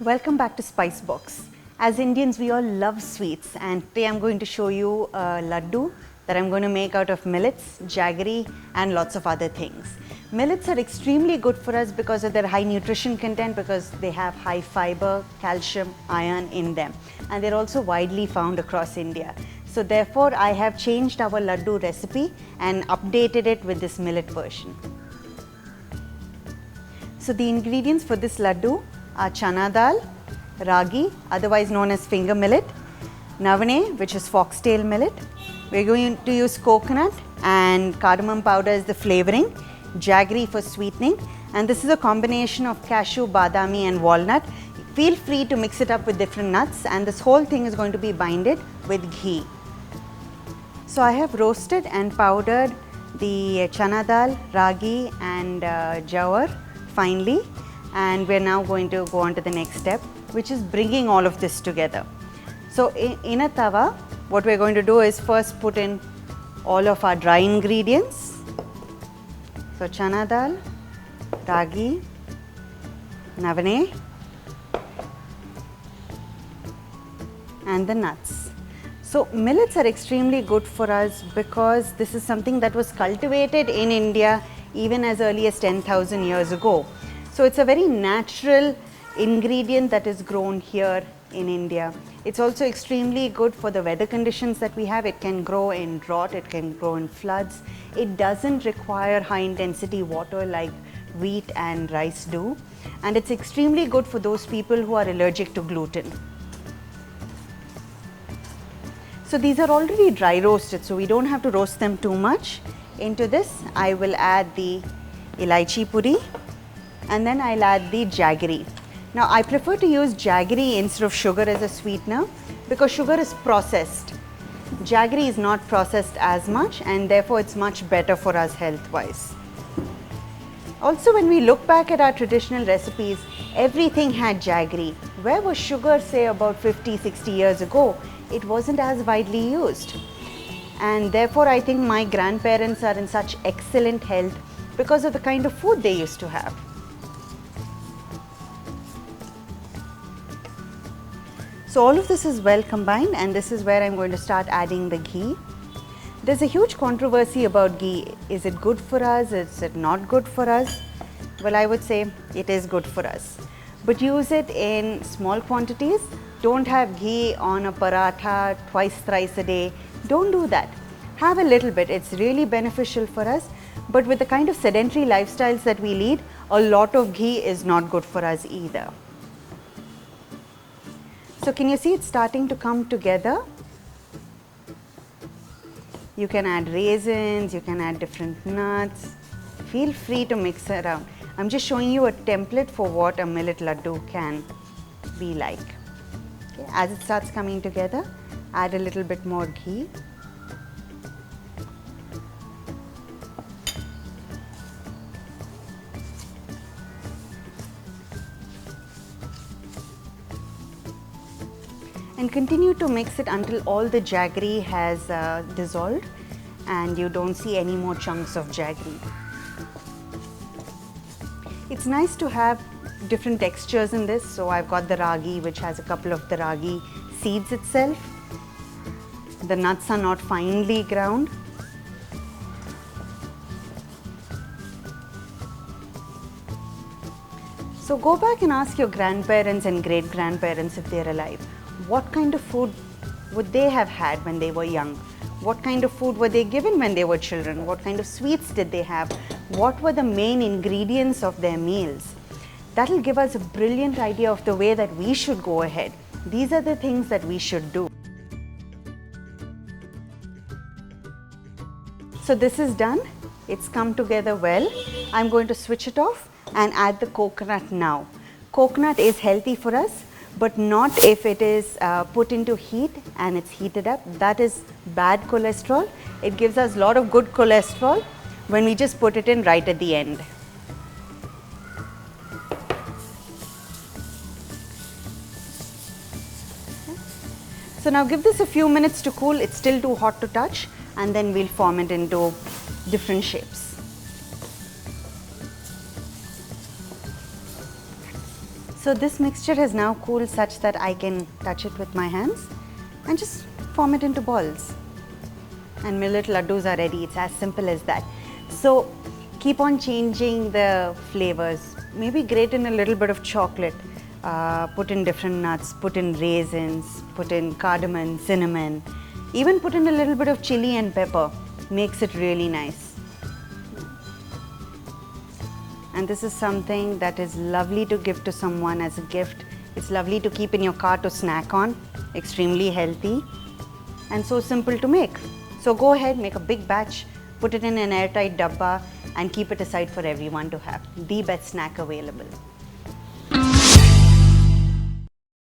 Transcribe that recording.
Welcome back to Spice Box. As Indians, we all love sweets, and today I'm going to show you a laddu that I'm going to make out of millets, jaggery and lots of other things. Millets are extremely good for us because of their high nutrition content, because they have high fiber, calcium, iron in them, and they're also widely found across India. So therefore, I have changed our laddu recipe and updated it with this millet version. So the ingredients for this laddu are chana dal, ragi, otherwise known as finger millet, navane, which is foxtail millet. We're going to use coconut and cardamom powder as the flavoring, jaggery for sweetening, and this is a combination of cashew, badami and walnut. Feel free to mix it up with different nuts, and this whole thing is going to be binded with ghee. So I have roasted and powdered the chana dal, ragi and jawar finely, and we're now going to go on to the next step, which is bringing all of this together. So in a tawa, what we're going to do is first put in all of our dry ingredients. So chana dal, ragi, navane and the nuts. So millets are extremely good for us because this is something that was cultivated in India even as early as 10,000 years ago. So it's a very natural ingredient that is grown here in India. It's also extremely good for the weather conditions that we have. It can grow in drought, it can grow in floods. It doesn't require high intensity water like wheat and rice do. And it's extremely good for those people who are allergic to gluten. So these are already dry roasted, so we don't have to roast them too much. Into this, I will add the elaichi puri, and then I'll add the jaggery. Now I prefer to use jaggery instead of sugar as a sweetener because sugar is processed. Jaggery is not processed as much, and therefore it's much better for us health-wise. Also, when we look back at our traditional recipes, everything had jaggery. Where was sugar, say about 50-60 years ago? It wasn't as widely used. And therefore I think my grandparents are in such excellent health because of the kind of food they used to have. So all of this is well combined, and this is where I'm going to start adding the ghee. There's a huge controversy about ghee. Is it good for us? Is it not good for us? Well, I would say it is good for us. But use it in small quantities. Don't have ghee on a paratha twice, thrice a day. Don't do that. Have a little bit. It's really beneficial for us. But with the kind of sedentary lifestyles that we lead, a lot of ghee is not good for us either. So can you see it's starting to come together? You can add raisins, you can add different nuts. Feel free to mix around. I'm just showing you a template for what a millet laddu can be like. Okay. As it starts coming together, add a little bit more ghee. And continue to mix it until all the jaggery has dissolved and you don't see any more chunks of jaggery. It's nice to have different textures in this. So I've got the ragi, which has a couple of the ragi seeds itself. The nuts are not finely ground. So go back and ask your grandparents and great-grandparents if they're alive. What kind of food would they have had when they were young? What kind of food were they given when they were children? What kind of sweets did they have? What were the main ingredients of their meals? That will give us a brilliant idea of the way that we should go ahead. These are the things that we should do. So this is done. It's come together well. I'm going to switch it off and add the coconut now. Coconut is healthy for us, but not if it is put into heat and it's heated up. That is bad cholesterol. It gives us a lot of good cholesterol when we just put it in right at the end. So now give this a few minutes to cool. It's still too hot to touch, and then we'll form it into different shapes. So this mixture has now cooled such that I can touch it with my hands and just form it into balls. And millet laddus are ready. It's as simple as that. So keep on changing the flavors. Maybe grate in a little bit of chocolate, put in different nuts, put in raisins, put in cardamom, cinnamon, even put in a little bit of chili and pepper. Makes it really nice. And this is something that is lovely to give to someone as a gift. It's lovely to keep in your car to snack on. Extremely healthy and so simple to make. So go ahead, make a big batch, put it in an airtight dabba and keep it aside for everyone to have. The best snack available.